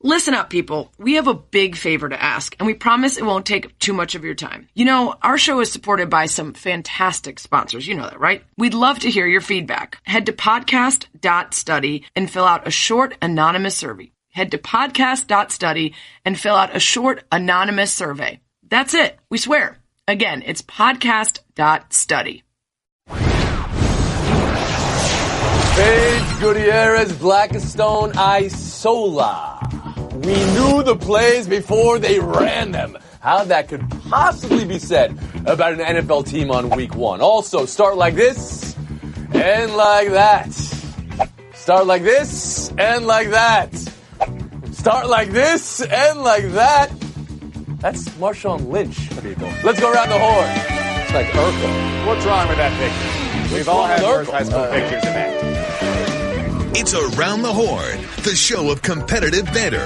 Listen up, people. We have a big favor to ask, and we promise it won't take too much of your time. You know, our show is supported by some fantastic sponsors. You know that, right? We'd love to hear your feedback. Head to podcast.study and fill out a short anonymous survey. Head to podcast.study and fill out a short anonymous survey. That's it. We swear. Again, it's podcast.study. Paige, Gutierrez, Blackstone, Isola. We knew the plays before they ran them. How that could possibly be said about an NFL team on week one. Also, start like this and like that. Start like this and like that. Start like this and like that. That's Marshawn Lynch, people. Let's go around the horn. It's like Urkel. What's wrong with that picture? We've all had worse high school pictures of that. It's Around the Horn, the show of competitive banter.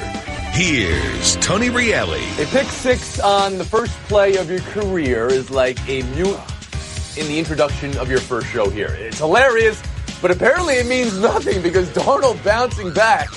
Here's Tony Reali. A pick six on the first play of your career is like a mute in the introduction of your first show here. It's hilarious, but apparently it means nothing because Darnold bouncing back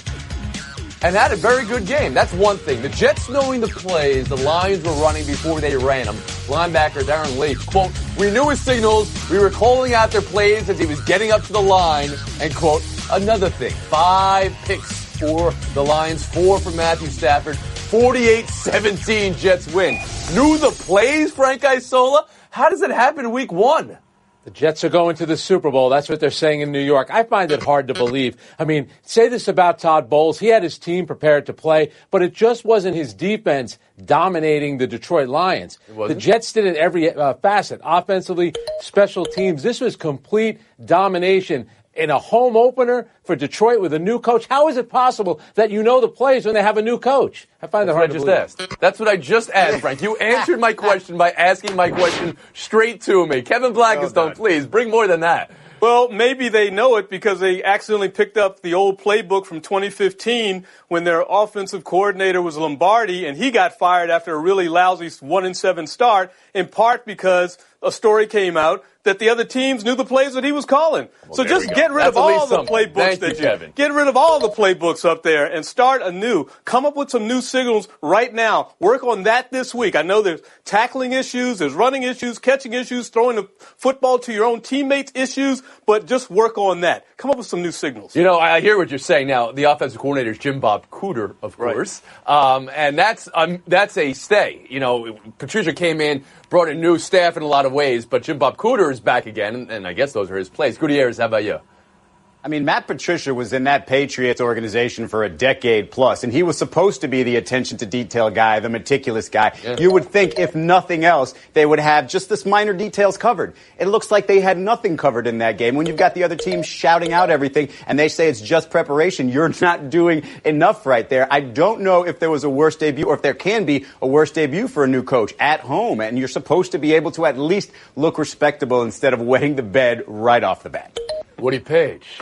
and had a very good game. That's one thing. The Jets knowing the plays the Lions were running before they ran them. Linebacker Darren Lee, quote, we knew his signals. We were calling out their plays as he was getting up to the line. And, quote, another thing, 5 picks for the Lions, 4 for Matthew Stafford, 48-17 Jets win. Knew the plays, Frank Isola? How does it happen in week one? The Jets are going to the Super Bowl. That's what they're saying in New York. I find it hard to believe. I mean, say this about Todd Bowles. He had his team prepared to play, but it just wasn't his defense dominating the Detroit Lions. The Jets did it every facet, offensively, special teams. This was complete domination. In a home opener for Detroit with a new coach, how is it possible that you know the plays when they have a new coach? I find that hard to believe. Asked. That's what I just asked, Frank. You answered my question by asking my question straight to me. Kevin Blackstone, please, bring more than that. Well, maybe they know it because they accidentally picked up the old playbook from 2015 when their offensive coordinator was Lombardi, and he got fired after a really lousy 1-7 start, in part because a story came out that the other teams knew the plays that he was calling. Well, so just get rid of all the playbooks get rid of all the playbooks up there and start anew. Come up with some new signals right now. Work on that this week. I know there's tackling issues, there's running issues, catching issues, throwing the football to your own teammates issues, but just work on that. Come up with some new signals. You know, I hear what you're saying now. The offensive coordinator is Jim Bob Cooter, of course. Right. And that's a stay. You know, Patricia came in, brought a new staff in a lot of ways, but Jim Bob Cooter is back again, and I guess those are his plays. Gutierrez, how about you? I mean, Matt Patricia was in that Patriots organization for a decade plus, and he was supposed to be the attention to detail guy, the meticulous guy. Yeah. You would think, if nothing else, they would have just this minor details covered. It looks like they had nothing covered in that game. When you've got the other team shouting out everything, and they say it's just preparation, you're not doing enough right there. I don't know if there was a worse debut, or if there can be a worse debut for a new coach at home, and you're supposed to be able to at least look respectable instead of wetting the bed right off the bat. Woody Page.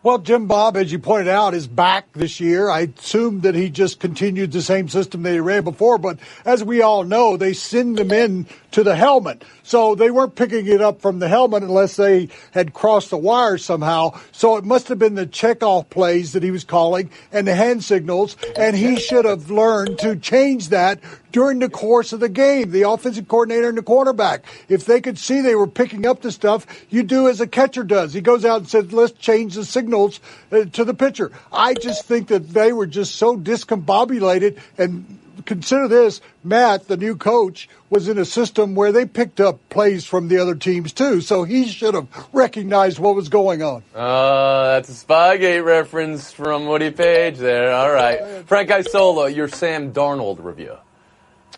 Well, Jim Bob, as you pointed out, is back this year. I assumed that he just continued the same system they ran before, but as we all know, they send them in to the helmet. So they weren't picking it up from the helmet unless they had crossed the wire somehow. So it must have been the checkoff plays that he was calling and the hand signals, and he should have learned to change that during the course of the game, the offensive coordinator and the quarterback. If they could see they were picking up the stuff, you do as a catcher does. He goes out and says, let's change the signals to the pitcher. I just think that they were just so discombobulated. And consider this, Matt, the new coach, was in a system where they picked up plays from the other teams too. So he should have recognized what was going on. That's a Spygate reference from Woody Page there. All right. Frank Isola, your Sam Darnold review.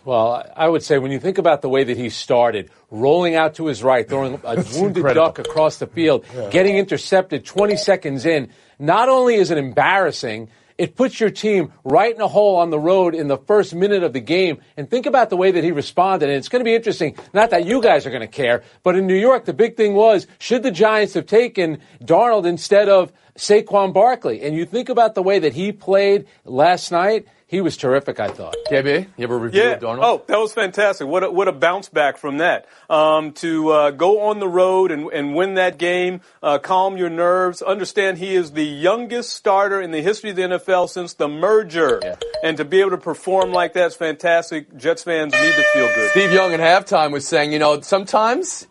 Well, I would say when you think about the way that he started, rolling out to his right, throwing a wounded duck across the field, getting intercepted 20 seconds in, not only is it embarrassing, it puts your team right in a hole on the road in the first minute of the game. And think about the way that he responded. And it's going to be interesting, not that you guys are going to care, but in New York, the big thing was, should the Giants have taken Darnold instead of Saquon Barkley. And you think about the way that he played last night, he was terrific, I thought. KB, you ever reviewed Darnold? Oh, that was fantastic. What a bounce back from that. To go on the road and win that game, calm your nerves, understand he is the youngest starter in the history of the NFL since the merger. Yeah. And to be able to perform like that is fantastic. Jets fans need to feel good. Steve Young at halftime was saying, sometimes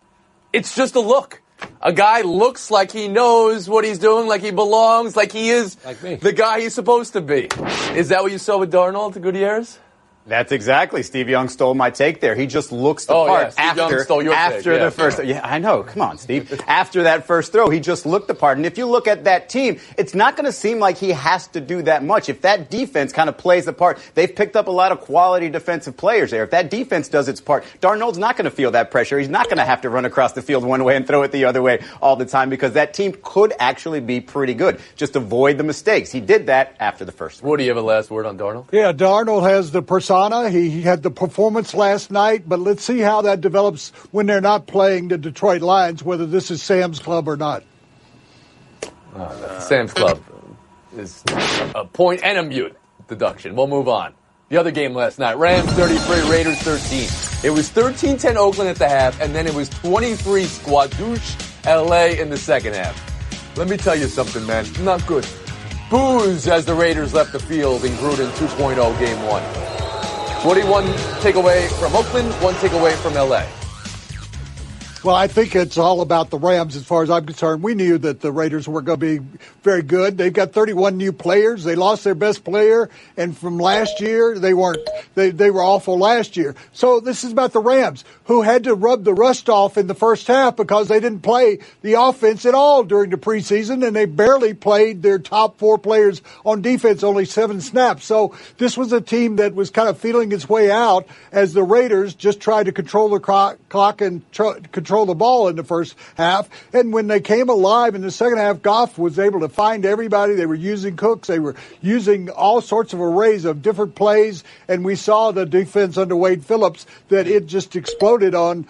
it's just a look. A guy looks like he knows what he's doing, like he belongs, like he is the guy he's supposed to be. Is that what you saw with Darnold to Gutierrez? That's exactly. Steve Young stole my take there. He just looks the part after the first. Yeah, I know. Come on, Steve. After that first throw, he just looked the part. And if you look at that team, it's not going to seem like he has to do that much. If that defense kind of plays the part, they've picked up a lot of quality defensive players there. If that defense does its part, Darnold's not going to feel that pressure. He's not going to have to run across the field one way and throw it the other way all the time because that team could actually be pretty good. Just avoid the mistakes. He did that after the first one. Woody, you have a last word on Darnold? Yeah, Darnold has the persona. He had the performance last night, but let's see how that develops when they're not playing the Detroit Lions, whether this is Sam's Club or not. Sam's Club is a point and a mute deduction. We'll move on. The other game last night, Rams 33, Raiders 13. It was 13-10 Oakland at the half, and then it was 23 squadouche LA in the second half. Let me tell you something, man. Not good. Boos as the Raiders left the field in Gruden 2.0 game one. 41 takeaway from Oakland, 1 takeaway from LA. Well, I think it's all about the Rams as far as I'm concerned. We knew that the Raiders were going to be very good. They've got 31 new players. They lost their best player, and from last year, they were awful last year. So this is about the Rams, who had to rub the rust off in the first half because they didn't play the offense at all during the preseason, and they barely played their top 4 players on defense, only 7 snaps. So this was a team that was kind of feeling its way out as the Raiders just tried to control the clock and control the ball in the first half. And when they came alive in the second half, Goff was able to find everybody. They were using Cooks. They were using all sorts of arrays of different plays. And we saw the defense under Wade Phillips that it just exploded on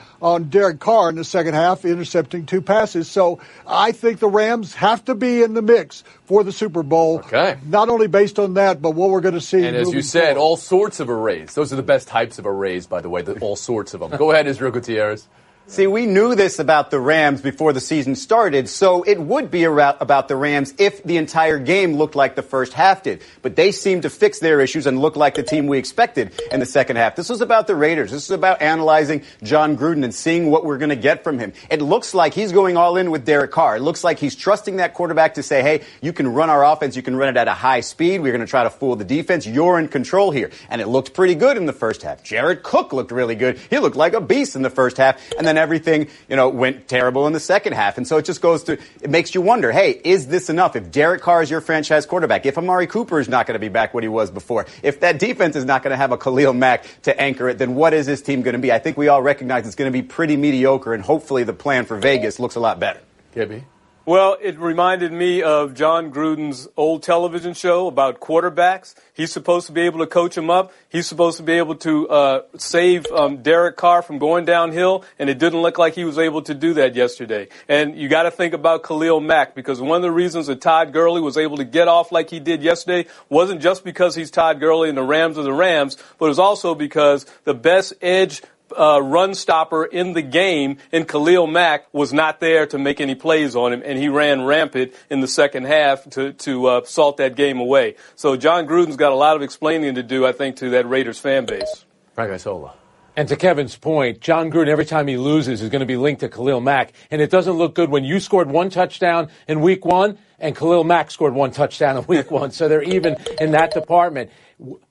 Derek Carr in the second half, intercepting 2 passes. So I think the Rams have to be in the mix for the Super Bowl. Okay. Not only based on that, but what we're going to see. And as you said, all sorts of arrays. Those are the best types of arrays, by the way, all sorts of them. Go ahead, Israel Gutierrez. See, we knew this about the Rams before the season started, so it would be about the Rams if the entire game looked like the first half did. But they seemed to fix their issues and look like the team we expected in the second half. This was about the Raiders. This is about analyzing John Gruden and seeing what we're going to get from him. It looks like he's going all in with Derek Carr. It looks like he's trusting that quarterback to say, hey, you can run our offense. You can run it at a high speed. We're going to try to fool the defense. You're in control here. And it looked pretty good in the first half. Jared Cook looked really good. He looked like a beast in the first half. And then everything, went terrible in the second half. And so it just it makes you wonder, hey, is this enough? If Derek Carr is your franchise quarterback, if Amari Cooper is not going to be back what he was before, if that defense is not going to have a Khalil Mack to anchor it, then what is this team going to be? I think we all recognize it's going to be pretty mediocre, and hopefully the plan for Vegas looks a lot better. KB? Well, it reminded me of John Gruden's old television show about quarterbacks. He's supposed to be able to coach them up. He's supposed to be able to save Derek Carr from going downhill, and it didn't look like he was able to do that yesterday. And you got to think about Khalil Mack, because one of the reasons that Todd Gurley was able to get off like he did yesterday wasn't just because he's Todd Gurley and the Rams are the Rams, but it was also because the best edge run stopper in the game in Khalil Mack was not there to make any plays on him, and he ran rampant in the second half to salt that game away. So John Gruden's got a lot of explaining to do, I think, to that Raiders fan base. Frank Isola. And to Kevin's point, John Gruden, every time he loses, is going to be linked to Khalil Mack. And it doesn't look good when you scored 1 touchdown in week 1 and Khalil Mack scored 1 touchdown in week 1. So they're even in that department.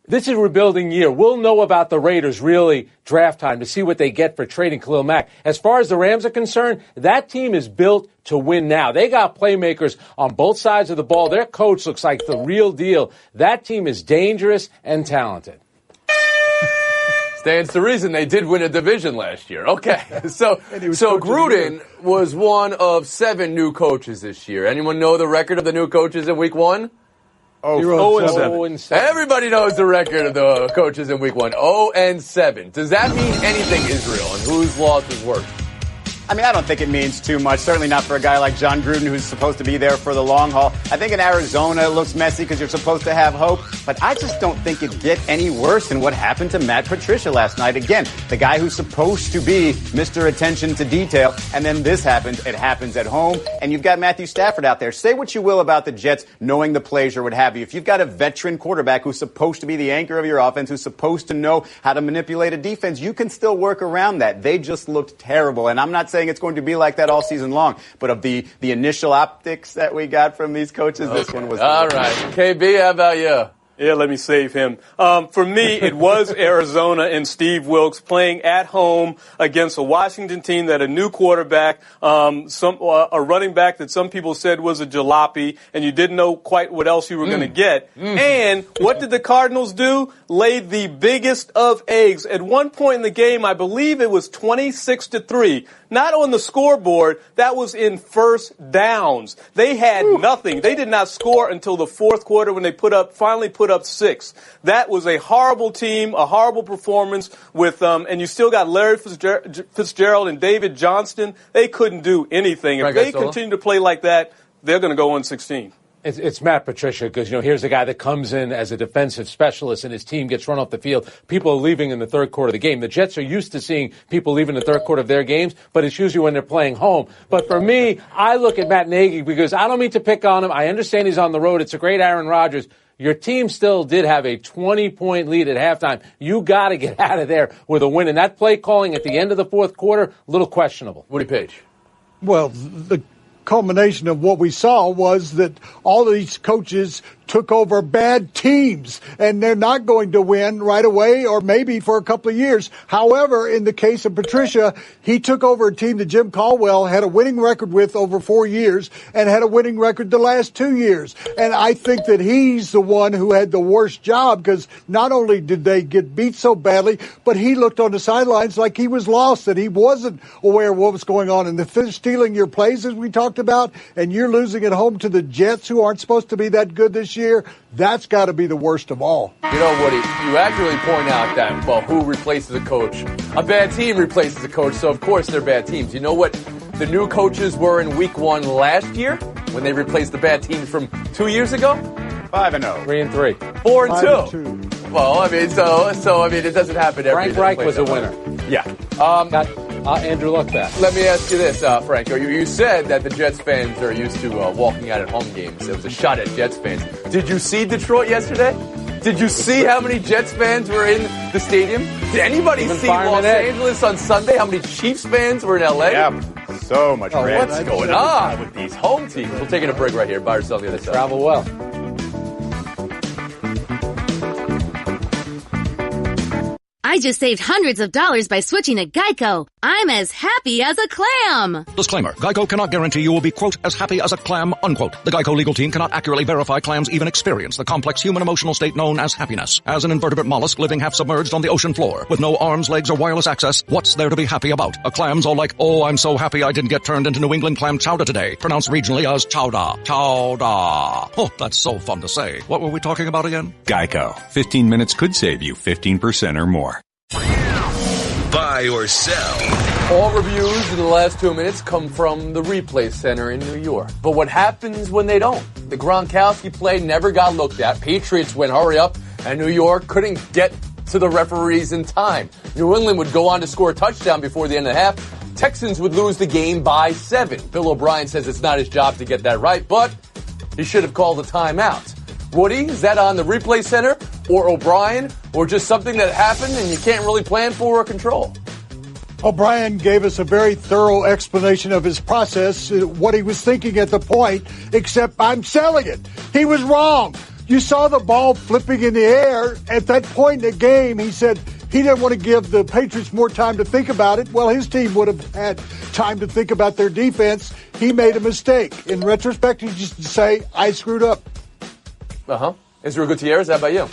This is a rebuilding year. We'll know about the Raiders really draft time to see what they get for trading Khalil Mack. As far as the Rams are concerned, that team is built to win now. They got playmakers on both sides of the ball. Their coach looks like the real deal. That team is dangerous and talented. Stands to reason they did win a division last year. Okay. So Gruden was one of 7 new coaches this year. Anyone know the record of the new coaches in week 1? 0-7. Everybody knows the record of the coaches in week 1. 0-7. Does that mean anything, Israel? And whose loss is worse? I mean, I don't think it means too much. Certainly not for a guy like John Gruden, who's supposed to be there for the long haul. I think in Arizona it looks messy because you're supposed to have hope, but I just don't think it'd get any worse than what happened to Matt Patricia last night. Again, the guy who's supposed to be Mr. Attention to Detail, and then this happens. It happens at home, and you've got Matthew Stafford out there. Say what you will about the Jets knowing the plays or what have you. If you've got a veteran quarterback who's supposed to be the anchor of your offense, who's supposed to know how to manipulate a defense, you can still work around that. They just looked terrible, and I'm not saying it's going to be like that all season long, but of the initial optics that we got from these coaches, this one was all right. KB, how about you? Yeah, let me save him. For me, it was Arizona and Steve Wilks playing at home against a Washington team that a new quarterback, a running back that some people said was a jalopy, and you didn't know quite what else you were going to get. And what did the Cardinals do? Laid the biggest of eggs. At one point in the game, I believe it was 26-3. Not on the scoreboard. That was in first downs. They had nothing. They did not score until the fourth quarter when they finally put up 6. That was a horrible team, a horrible performance with, and you still got Larry Fitzgerald and David Johnston. They couldn't do anything. If they continue to play like that, they're going to go 1-16. It's Matt Patricia because, here's a guy that comes in as a defensive specialist and his team gets run off the field. People are leaving in the third quarter of the game. The Jets are used to seeing people leave in the third quarter of their games, but it's usually when they're playing home. But for me, I look at Matt Nagy because I don't mean to pick on him. I understand he's on the road. It's a great Aaron Rodgers. Your team still did have a 20-point lead at halftime. You got to get out of there with a win. And that play calling at the end of the fourth quarter, a little questionable. Woody Page. Well, the culmination of what we saw was that all of these coaches took over bad teams, and they're not going to win right away or maybe for a couple of years. However, in the case of Patricia, he took over a team that Jim Caldwell had a winning record with over 4 years and had a winning record the last 2 years. And I think that he's the one who had the worst job because not only did they get beat so badly, but he looked on the sidelines like he was lost, that he wasn't aware of what was going on. And the stealing your plays, as we talked about, and you're losing at home to the Jets, who aren't supposed to be that good this year, that's got to be the worst of all. You know, Woody, you accurately point out that, well, who replaces a coach? A bad team replaces a coach, so of course they're bad teams. You know what the new coaches were in week 1 last year when they replaced the bad teams from 2 years ago? 5-0. 3-3. 4-2. Well, I mean, so it doesn't happen every day. Frank Reich was a winner. Yeah. Got Andrew Luck back. Let me ask you this, Frank. You said that the Jets fans are used to walking out at home games. It was a shot at Jets fans. Did you see Detroit yesterday? Did you see how many Jets fans were in the stadium? Did anybody see Los Angeles on Sunday? How many Chiefs fans were in L.A.? Yep. So much red. What's going on with these home teams? We'll take it a break right here. Buy or sell on the other side. Travel well. I just saved hundreds of dollars by switching to Geico. I'm as happy as a clam. Disclaimer. Geico cannot guarantee you will be, quote, as happy as a clam, unquote. The Geico legal team cannot accurately verify clams even experience the complex human emotional state known as happiness. As an invertebrate mollusk living half submerged on the ocean floor with no arms, legs, or wireless access, what's there to be happy about? A clam's all like, oh, I'm so happy I didn't get turned into New England clam chowder today. Pronounced regionally as chowder. Chowder. Oh, that's so fun to say. What were we talking about again? Geico. 15 minutes could save you 15% or more. Buy or sell. All reviews in the last 2 minutes come from the Replay Center in New York. But what happens when they don't? The Gronkowski play never got looked at. Patriots went hurry up, and New York couldn't get to the referees in time. New England would go on to score a touchdown before the end of the half. Texans would lose the game by 7. Bill O'Brien says it's not his job to get that right, but he should have called a timeout. Woody, is that on the Replay Center or O'Brien or just something that happened and you can't really plan for or control? O'Brien gave us a very thorough explanation of his process, what he was thinking at the point, except I'm selling it. He was wrong. You saw the ball flipping in the air. At that point in the game, he said he didn't want to give the Patriots more time to think about it. Well, his team would have had time to think about their defense. He made a mistake. In retrospect, he just say, I screwed up. Israel Gutierrez, how about you?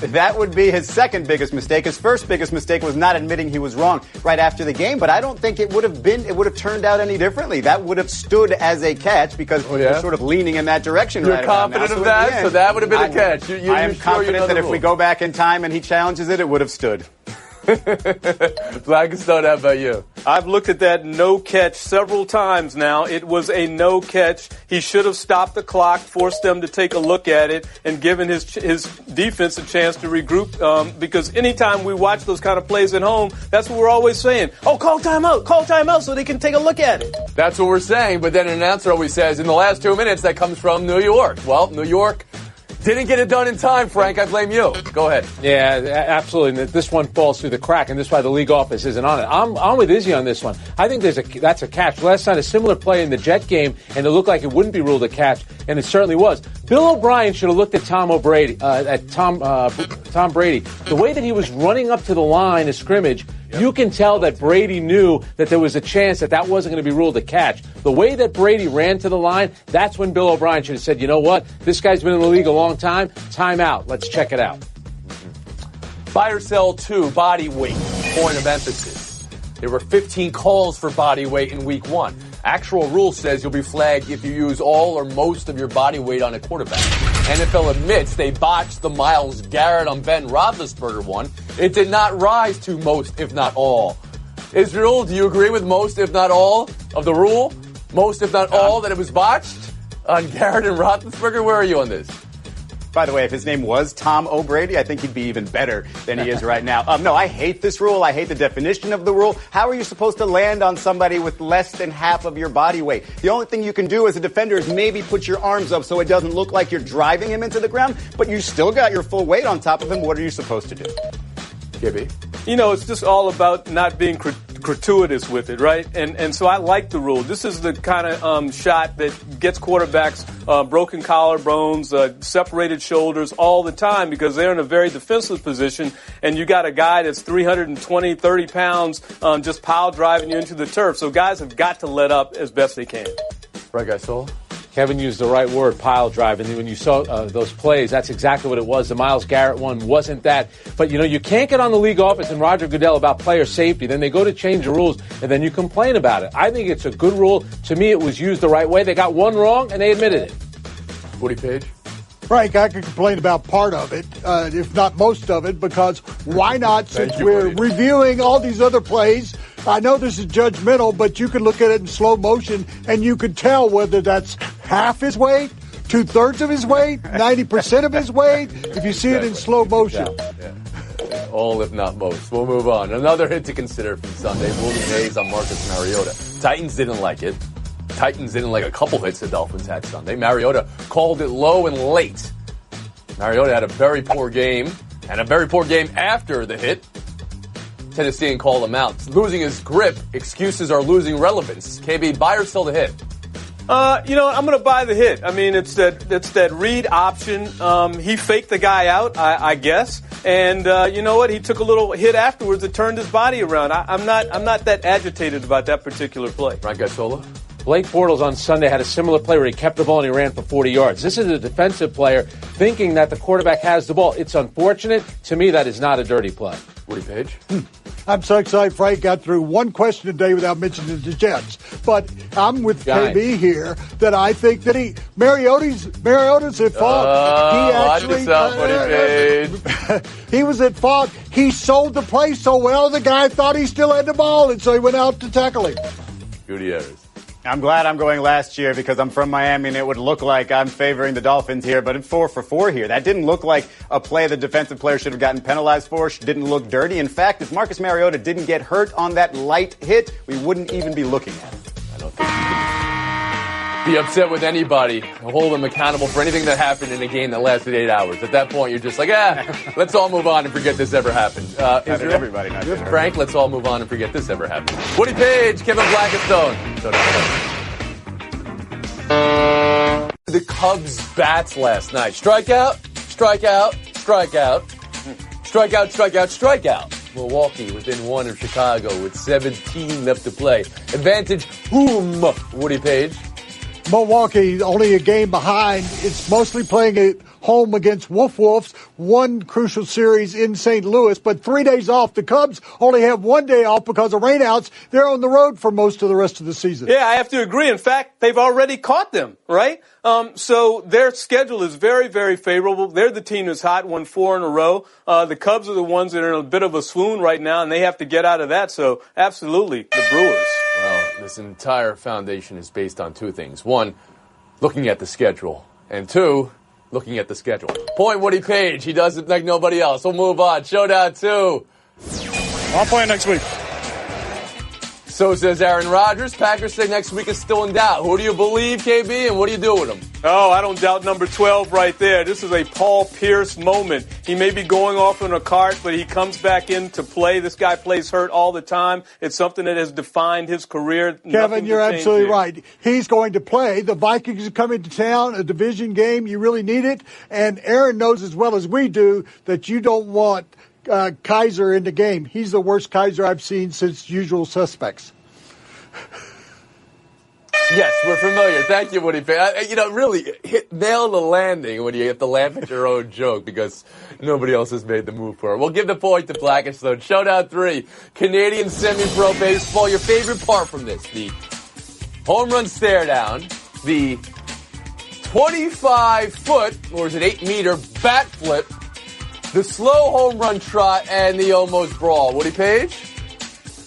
That would be his second biggest mistake. His first biggest mistake was not admitting he was wrong right after the game, but I don't think it would have turned out any differently. That would have stood as a catch because we're sort of leaning in that direction right now. You're confident of that? So that would have been a catch. I am confident that if we go back in time and he challenges it, it would have stood. Blackstone, how about you? I've looked at that no catch several times now. It was a no catch. He should have stopped the clock, forced them to take a look at it, and given his defense a chance to regroup. Because anytime we watch those kind of plays at home, that's what we're always saying. Oh, call timeout so they can take a look at it. That's what we're saying, but then an announcer always says, in the last 2 minutes, that comes from New York. Well, New York didn't get it done in time, Frank. I blame you. Go ahead. Yeah, absolutely. This one falls through the crack, and this is why the league office isn't on it. I'm with Izzy on this one. I think that's a catch. Last night, a similar play in the Jet game, and it looked like it wouldn't be ruled a catch, and it certainly was. Bill O'Brien should have looked at Tom Brady. The way that he was running up to the line of scrimmage, you can tell that Brady knew that there was a chance that wasn't going to be ruled a catch. The way that Brady ran to the line, that's when Bill O'Brien should have said, you know what? This guy's been in the league a long time. Time out. Let's check it out. Buy or sell 2, body weight. Point of emphasis. There were 15 calls for body weight in week 1. Actual rule says you'll be flagged if you use all or most of your body weight on a quarterback. NFL admits they botched the Myles Garrett on Ben Roethlisberger one. It did not rise to most, if not all. Israel, do you agree with most, if not all, of the rule? Most, if not all, that it was botched on Garrett and Roethlisberger? Where are you on this? By the way, if his name was Tom O'Brady, I think he'd be even better than he is right now. No, I hate this rule. I hate the definition of the rule. How are you supposed to land on somebody with less than half of your body weight? The only thing you can do as a defender is maybe put your arms up so it doesn't look like you're driving him into the ground, but you still got your full weight on top of him. What are you supposed to do? Gibby? You know, it's just all about not being gratuitous with it, right? And so I like the rule. This is the kind of shot that gets quarterbacks broken collarbones, separated shoulders all the time because they're in a very defensive position, and you got a guy that's 320, 30 pounds just pile driving you into the turf. So guys have got to let up as best they can. Right, guy Soul? Kevin used the right word, pile drive, and when you saw those plays, that's exactly what it was. The Myles Garrett one wasn't that. But, you know, you can't get on the league office and Roger Goodell about player safety. Then they go to change the rules, and then you complain about it. I think it's a good rule. To me, it was used the right way. They got one wrong, and they admitted it. Woody Page? Frank, I could complain about part of it, if not most of it, because why not, since we're reviewing all these other plays? I know this is judgmental, but you can look at it in slow motion, and you can tell whether that's half his weight, 2/3 of his weight, 90% of his weight, if you see it in slow motion. Yeah. All, if not most. We'll move on. Another hit to consider from Sunday. Willie Mays on Marcus Mariota. Titans didn't like it. Titans didn't like a couple hits the Dolphins had Sunday. Mariota called it low and late. Mariota had a very poor game, and a very poor game after the hit. Tennessee called him out. Losing his grip, excuses are losing relevance. KB, buy or sell the hit? You know, I'm going to buy the hit. I mean, it's that read option. He faked the guy out, I guess. And you know what? He took a little hit afterwards that turned his body around. I'm not that agitated about that particular play. Right, Gasola? Blake Bortles on Sunday had a similar play where he kept the ball and he ran for 40 yards. This is a defensive player thinking that the quarterback has the ball. It's unfortunate. To me, that is not a dirty play. Woody Page? I'm so excited Frank got through one question a day without mentioning the Jets. But I'm with KB here that I think that Mariota's at fault. Watch yourself, Woody Page. He was at fault. He sold the play so well, the guy thought he still had the ball, and so he went out to tackle him. Gutierrez. I'm glad I'm going last year because I'm from Miami and it would look like I'm favoring the Dolphins here, but it's 4 for 4 here. That didn't look like a play the defensive player should have gotten penalized for. Didn't look dirty. In fact, if Marcus Mariota didn't get hurt on that light hit, we wouldn't even be looking at it. I don't think you can be upset with anybody, hold them accountable for anything that happened in a game that lasted 8 hours. At that point, you're just like, let's all move on and forget this ever happened. Everybody not Frank, let's all move on and forget this ever happened. Woody Page, Kevin Blackistone. The Cubs bats last night. Strikeout, strikeout, strikeout. Strikeout, strikeout, strikeout. Milwaukee within 1 of Chicago with 17 left to play. Advantage whom, Woody Page? Milwaukee only a game behind. It's mostly playing it home against Wolves, one crucial series in St. Louis, but 3 days off. The Cubs only have 1 day off because of rainouts. They're on the road for most of the rest of the season. Yeah, I have to agree. In fact, they've already caught them, right? So their schedule is very, very favorable. They're the team that's hot, won 4 in a row. The Cubs are the ones that are in a bit of a swoon right now, and they have to get out of that. So absolutely, the Brewers. Well, this entire foundation is based on 2 things. 1, looking at the schedule. And 2, looking at the schedule. Point Woody Page. He does it like nobody else. We'll move on. Showdown 2. I'll play next week. So says Aaron Rodgers. Packers say next week is still in doubt. Who do you believe, KB, and what do you do with him? Oh, I don't doubt number 12 right there. This is a Paul Pierce moment. He may be going off in a cart, but he comes back in to play. This guy plays hurt all the time. It's something that has defined his career. Kevin, you're absolutely right. He's going to play. The Vikings are coming to town, a division game. You really need it. And Aaron knows as well as we do that you don't want Kaiser in the game. He's the worst Kaiser I've seen since Usual Suspects. Yes, we're familiar. Thank you, Woody. Really nail the landing when you have to laugh at your own joke because nobody else has made the move for it. We'll give the point to Blackistone. Showdown 3, Canadian semi-pro baseball. Your favorite part from this, the home run stare down, the 25-foot, or is it 8-meter bat flip, the slow home run trot, and the almost brawl. Woody Page?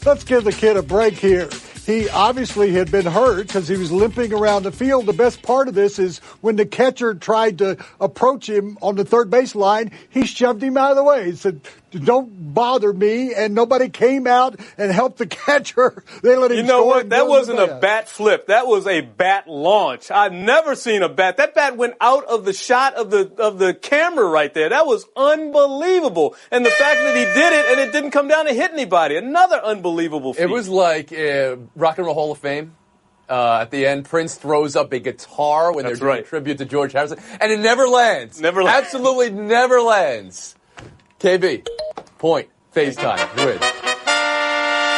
Let's give the kid a break here. He obviously had been hurt because he was limping around the field. The best part of this is when the catcher tried to approach him on the third base line, he shoved him out of the way. He said, "Don't bother me," and nobody came out and helped the catcher. They let him. You know what? That wasn't a bat flip. That was a bat launch. I've never seen a bat. That bat went out of the shot of the camera right there. That was unbelievable. And the fact that he did it and it didn't come down to hit anybody, another unbelievable feat. It was like Rock and Roll Hall of Fame. At the end, Prince throws up a guitar when they're doing a tribute to George Harrison, and it never lands. Never lands. Absolutely never lands. KB, point, FaceTime, win.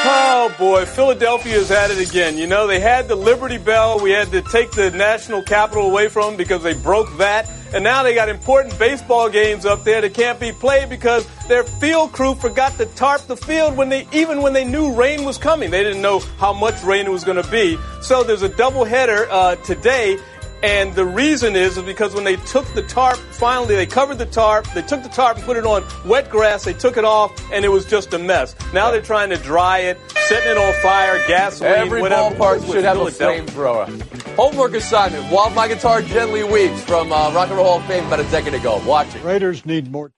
Oh, boy, Philadelphia's had it again. You know, they had the Liberty Bell. We had to take the national capital away from them because they broke that. And now they got important baseball games up there that can't be played because their field crew forgot to tarp the field when they knew rain was coming. They didn't know how much rain it was going to be. So there's a doubleheader today. And the reason is because when they took the tarp, finally they covered the tarp, they took the tarp and put it on wet grass, they took it off, and it was just a mess. Now they're trying to dry it, setting it on fire, gasoline, every whatever. Every ballpark should have a flamethrower. Homework assignment, While My Guitar Gently Weeps from Rock and Roll Hall of Fame about a decade ago. Watch it. Raiders need more.